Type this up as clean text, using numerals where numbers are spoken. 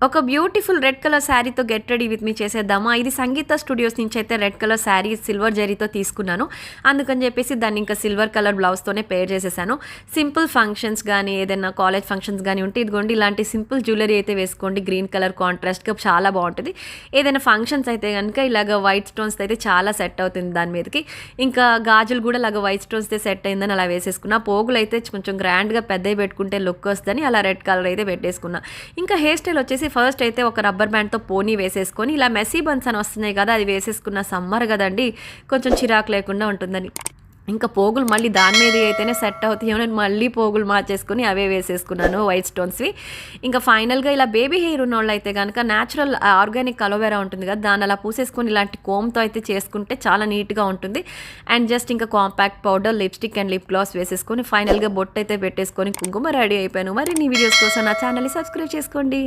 ఒక beautiful red colour శారీతో get ready with me చేసేద్దామా. ఇది సంగీత స్టూడియోస్ నుంచి అయితే రెడ్ కలర్ శారీ సిల్వర్ జరీతో తీసుకున్నాను. అందుకని చెప్పేసి దాన్ని ఇంకా సిల్వర్ కలర్ బ్లౌజ్తోనే పేర్ చేసేసాను. సింపుల్ ఫంక్షన్స్ కానీ ఏదైనా కాలేజ్ ఫంక్షన్స్ కానీ ఉంటే ఇదిగోండి ఇలాంటి సింపుల్ జ్యువెలరీ అయితే వేసుకోండి. గ్రీన్ కలర్ కాంట్రాస్ట్గా చాలా బాగుంటుంది. ఏదైనా ఫంక్షన్స్ అయితే కనుక ఇలాగ వైట్ స్టోన్స్ అయితే చాలా సెట్ అవుతుంది దాని మీదకి. ఇంకా గాజులు కూడా ఇలాగ వైట్ స్టోన్స్తో సెట్ అయిందని అలా వేసేసుకున్నా. పోగులు అయితే కొంచెం గ్రాండ్గా పెద్దవి పెట్టుకుంటే లుక్ వస్తుందని అలా రెడ్ కలర్ అయితే పెట్టేసుకున్నా. ఇంకా హెయిర్ స్టైల్ వచ్చేసి ఫస్ట్ అయితే ఒక రబ్బర్ బ్యాండ్తో పోనీ వేసేసుకొని ఇలా మెస్సీ బన్స్ అని వస్తున్నాయి కదా, అది వేసేసుకున్న. సమ్మర్ కదండి, కొంచెం చిరాకు లేకుండా ఉంటుందని. ఇంకా పోగులు మళ్ళీ దాని మీద అయితేనే సెట్ అవుతాయి అని మళ్ళీ పోగులు మార్చేసుకుని అవే వేసేసుకున్నాను వైట్ స్టోన్స్వి. ఇంకా ఫైనల్గా ఇలా బేబీ హెయిర్ ఉన్న వాళ్ళు అయితే కనుక న్యాచురల్ ఆర్గానిక్ అలోవెరా ఉంటుంది కదా, దాన్ని అలా పూసేసుకొని ఇలాంటి కోమ్తో అయితే చేసుకుంటే చాలా నీట్గా ఉంటుంది. అండ్ జస్ట్ ఇంకా compact powder, lipstick and lip gloss వేసేసుకొని ఫైనల్గా బొట్టు అయితే పెట్టేసుకొని కుంకుమ రెడీ అయిపోయాను. మరి నీ వీడియోస్ కోసం నా ఛానల్ని సబ్స్క్రైబ్ చేసుకోండి.